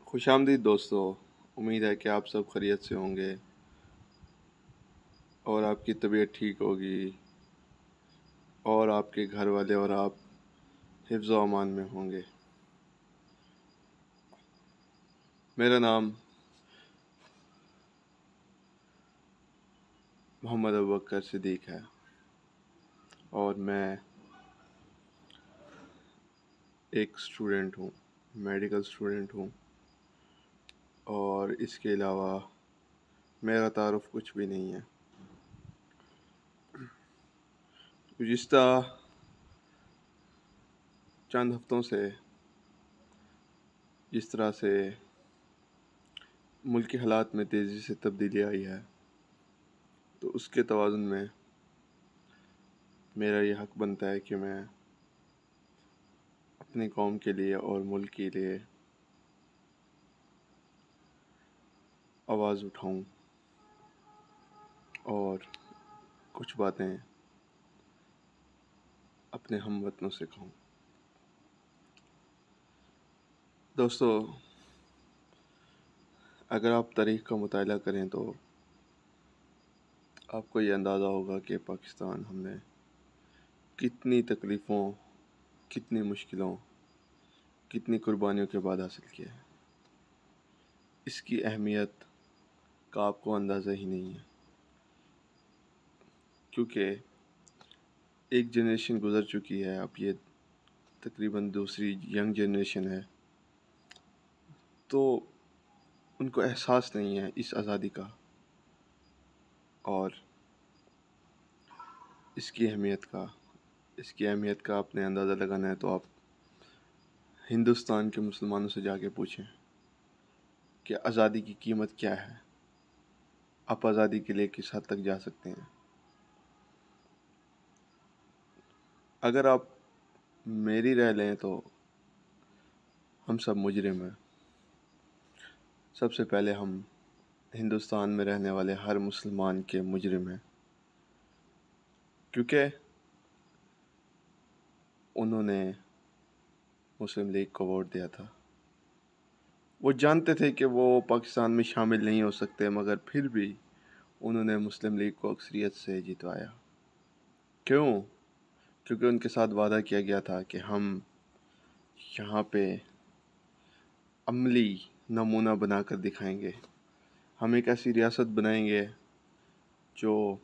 खुश आमदीद दोस्तों। उम्मीद है कि आप सब खैरियत से होंगे और आपकी तबीयत ठीक होगी और आपके घर वाले और आप हिफ्ज़ व अमान में होंगे। मेरा नाम मोहम्मद अबू बकर सिद्दीक है और मैं एक स्टूडेंट हूँ, मेडिकल स्टूडेंट हूँ और इसके अलावा मेरा तारुफ कुछ भी नहीं है। गुज़िश्ता चंद हफ्तों से जिस तरह से मुल्क के हालात में तेज़ी से तब्दीली आई है, तो उसके तवाज़ुन में मेरा ये हक़ बनता है कि मैं अपनी कौम के लिए और मुल्क के लिए आवाज़ उठाऊं और कुछ बातें अपने हमवतनों से कहूं। दोस्तों, अगर आप तारीख़ का मुताला करें तो आपको ये अंदाज़ा होगा कि पाकिस्तान हमने कितनी तकलीफ़ों, कितनी मुश्किलों, कितनी कुर्बानियों के बाद हासिल किया है। इसकी अहमियत का आपको अंदाज़ा ही नहीं है, क्योंकि एक जनरेशन गुज़र चुकी है, अब ये तकरीबन दूसरी यंग जनरेशन है, तो उनको एहसास नहीं है इस आज़ादी का और इसकी अहमियत का आपने अंदाज़ा लगाना है तो आप हिंदुस्तान के मुसलमानों से जाके पूछें कि आज़ादी की कीमत क्या है, आप आज़ादी के लिए किस हद तक जा सकते हैं। अगर आप मेरी राय लें तो हम सब मुजरिम हैं। सबसे पहले हम हिंदुस्तान में रहने वाले हर मुसलमान के मुजरिम हैं, क्योंकि उन्होंने मुस्लिम लीग को वोट दिया था। वो जानते थे कि वो पाकिस्तान में शामिल नहीं हो सकते, मगर फिर भी उन्होंने मुस्लिम लीग को अक्सरियत से जितवाया। क्यों? क्योंकि उनके साथ वादा किया गया था कि हम यहाँ पे अमली नमूना बनाकर दिखाएंगे, हम एक ऐसी रियासत बनाएंगे जो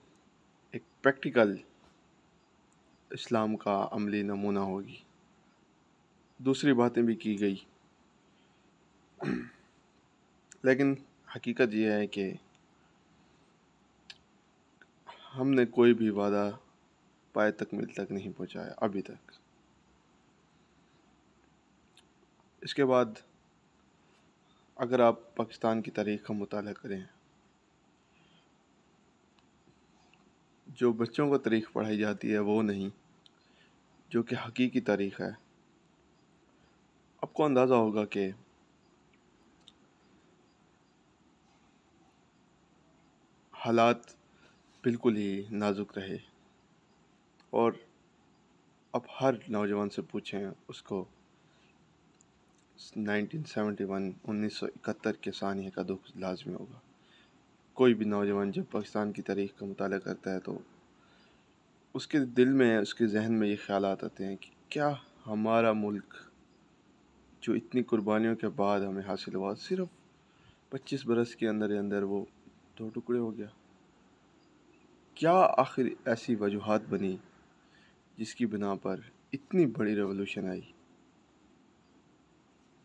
एक प्रैक्टिकल इस्लाम का अमली नमूना होगी। दूसरी बातें भी की गई, लेकिन हकीकत यह है कि हमने कोई भी वादा पाए तकमील तक नहीं पहुंचाया अभी तक। इसके बाद अगर आप पाकिस्तान की तारीख़ का मुताला करें, जो बच्चों को तारीख़ पढ़ाई जाती है वो नहीं, जो कि हकीकी तारीख़ है, आपको अंदाज़ा होगा कि हालात बिल्कुल ही नाजुक रहे। और अब हर नौजवान से पूछें उसको 1971 के सानिया का दुख लाजमी होगा। कोई भी नौजवान जब पाकिस्तान की तारीख़ का मुताला करता है तो उसके दिल में, उसके जहन में ये ख़्यालात आते हैं कि क्या हमारा मुल्क जो इतनी कुर्बानियों के बाद हमें हासिल हुआ, सिर्फ़ 25 बरस के अंदर वो दो टुकड़े हो गया। क्या आखिर ऐसी वजूहात बनी जिसकी बिना पर इतनी बड़ी रेवोल्यूशन आई?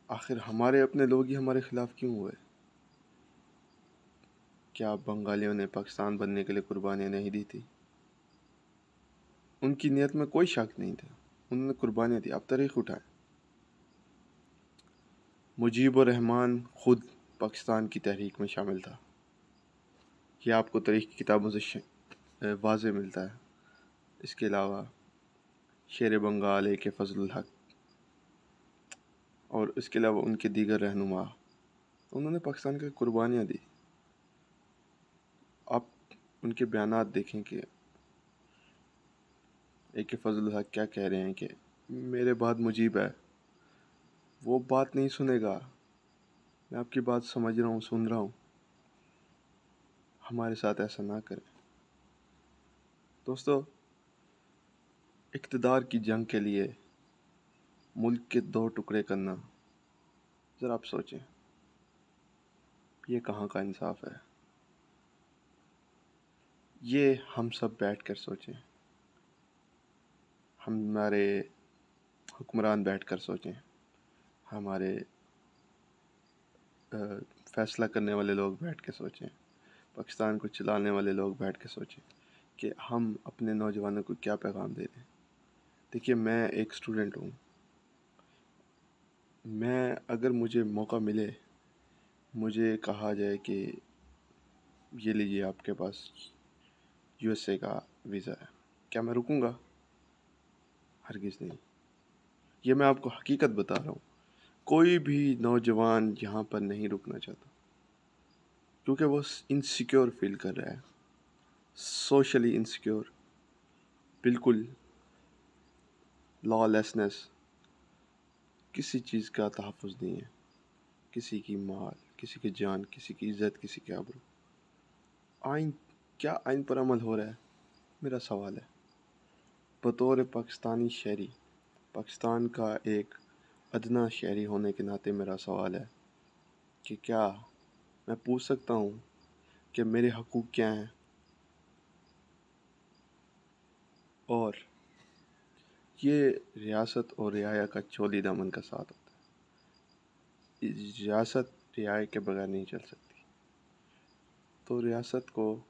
आखिर हमारे अपने लोग ही हमारे ख़िलाफ़ क्यों हुए? क्या बंगालियों ने पाकिस्तान बनने के लिए कुर्बानियाँ नहीं दी थी? उनकी नीयत में कोई शक नहीं था, उन्होंने कुर्बानियाँ दी। आप तारीख़ उठाएं, मुजीबुर रहमान ख़ुद पाकिस्तान की तहरीक में शामिल था। ये आपको तारीख़ की किताबों से वाज़े मिलता है। इसके अलावा शेर बंगाल ए.के. फ़ज़लुल हक और इसके अलावा उनके दीगर रहनुमा, उन्होंने पाकिस्तान की कुर्बानियाँ दी। आप उनके बयानात देखें कि ए.के. फ़ज़लुल हक क्या कह रहे हैं कि मेरे बाद मुजीब है, वो बात नहीं सुनेगा, मैं आपकी बात समझ रहा हूँ, सुन रहा हूँ। हमारे साथ ऐसा ना करें दोस्तों। इक़्तिदार की जंग के लिए मुल्क के 2 टुकड़े करना, ज़रा आप सोचें, ये कहाँ का इंसाफ है? ये हम सब बैठ कर सोचें, हमारे हुक्मरान बैठ कर सोचें, हमारे फ़ैसला करने वाले लोग बैठ के सोचें, पाकिस्तान को चलाने वाले लोग बैठ के सोचें कि हम अपने नौजवानों को क्या पैगाम दे रहे हैं। देखिए, मैं एक स्टूडेंट हूँ। मैं अगर मुझे मौका मिले, मुझे कहा जाए कि ये लीजिए आपके पास यूएसए का वीज़ा है, क्या मैं रुकूंगा? हरगिज़ नहीं। ये मैं आपको हकीकत बता रहा हूँ। कोई भी नौजवान यहाँ पर नहीं रुकना चाहता, क्योंकि वो इनसिक्योर फील कर रहा है, सोशली इनसिक्योर, बिल्कुल लॉलेसनेस, किसी चीज़ का तहफ़्फ़ुज़ नहीं है, किसी की माल, किसी की जान, किसी की इज़्ज़त, किसी के आबरू। आइन, क्या आइन पर अमल हो रहा है? मेरा सवाल है। बतौर पाकिस्तानी शहरी, पाकिस्तान का एक अदना शहरी होने के नाते मेरा सवाल है कि क्या मैं पूछ सकता हूँ कि मेरे हकूक़ क्या हैं? और ये रियासत और रियाया का चोली दामन का साथ होता है। रियासत रियाया के बगैर नहीं चल सकती। तो रियासत को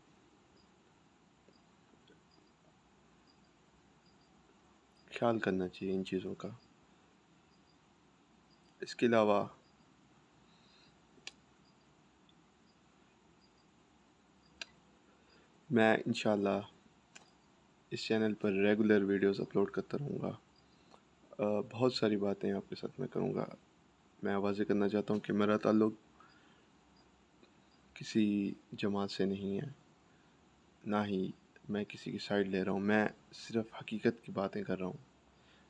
ख्याल करना चाहिए इन चीज़ों का। इसके अलावा मैं इंशाल्लाह इस चैनल पर रेगुलर वीडियोस अपलोड करता रहूँगा। बहुत सारी बातें आपके साथ मैं करूँगा। मैं वाज़ेह करना चाहता हूँ कि मेरा ताल्लुक़ किसी जमात से नहीं है, ना ही मैं किसी की साइड ले रहा हूँ। मैं सिर्फ़ हकीकत की बातें कर रहा हूँ,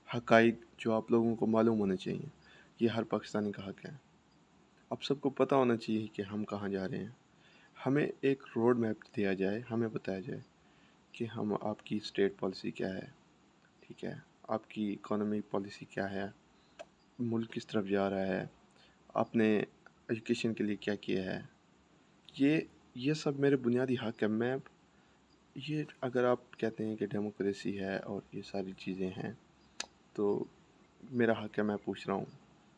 हक़ाइक़ जो आप लोगों को मालूम होने चाहिए। ये हर पाकिस्तानी का हक़ है। आप सबको पता होना चाहिए कि हम कहाँ जा रहे हैं। हमें एक रोड मैप दिया जाए, हमें बताया जाए कि हम आपकी स्टेट पॉलिसी क्या है, ठीक है, आपकी इकोनॉमिक पॉलिसी क्या है, मुल्क किस तरफ जा रहा है, आपने एजुकेशन के लिए क्या किया है। ये सब मेरे बुनियादी हक़ है। मैं ये, अगर आप कहते हैं कि डेमोक्रेसी है और ये सारी चीज़ें हैं, तो मेरा हक़ है, मैं पूछ रहा हूँ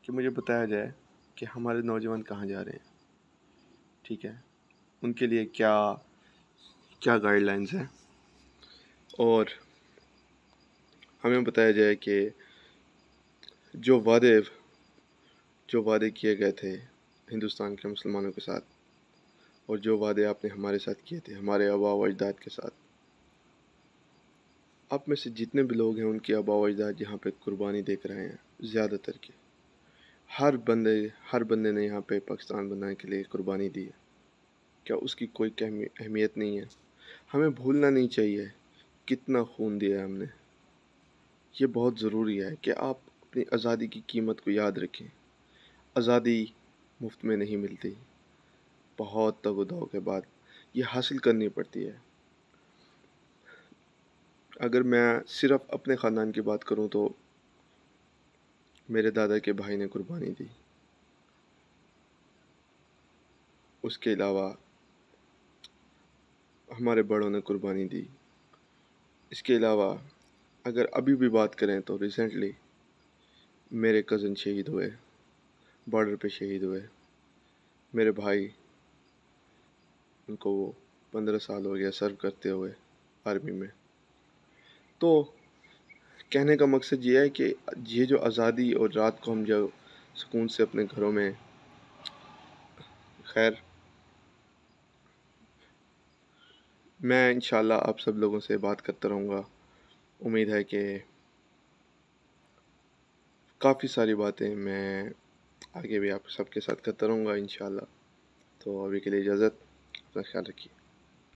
कि मुझे बताया जाए कि हमारे नौजवान कहाँ जा रहे हैं, ठीक है, उनके लिए क्या क्या गाइडलाइंस हैं, और हमें बताया जाए कि जो वादे किए गए थे हिंदुस्तान के मुसलमानों के साथ, और जो वादे आपने हमारे साथ किए थे, हमारे आबा व अजदाद के साथ, आप में से जितने भी लोग हैं उनके आबा व अजदाद यहाँ पे कुर्बानी दे कर आए हैं। ज़्यादातर के हर बंदे ने यहाँ पे पाकिस्तान बनाने के लिए कुर्बानी दी है। क्या उसकी कोई अहमियत नहीं है? हमें भूलना नहीं चाहिए कितना खून दिया है हमने। ये बहुत ज़रूरी है कि आप अपनी आज़ादी की कीमत को याद रखें। आज़ादी मुफ्त में नहीं मिलती, बहुत तग-ओ-दो के बाद ये हासिल करनी पड़ती है। अगर मैं सिर्फ़ अपने ख़ानदान की बात करूँ तो मेरे दादा के भाई ने कुर्बानी दी। उसके अलावा हमारे बड़ों ने कुर्बानी दी। इसके अलावा अगर अभी भी बात करें तो रिसेंटली मेरे कज़न शहीद हुए, बॉर्डर पे शहीद हुए। मेरे भाई, उनको 15 साल हो गया सर्व करते हुए आर्मी में। तो कहने का मकसद ये है कि ये जो आज़ादी और रात को हम जब सुकून से अपने घरों में, खैर, मैं इंशाल्लाह आप सब लोगों से बात करता रहूँगा। उम्मीद है कि काफ़ी सारी बातें मैं आगे भी आप सबके साथ करता रहूँगा इंशाल्लाह। तो अभी के लिए इजाज़त, अपना ख्याल रखिए।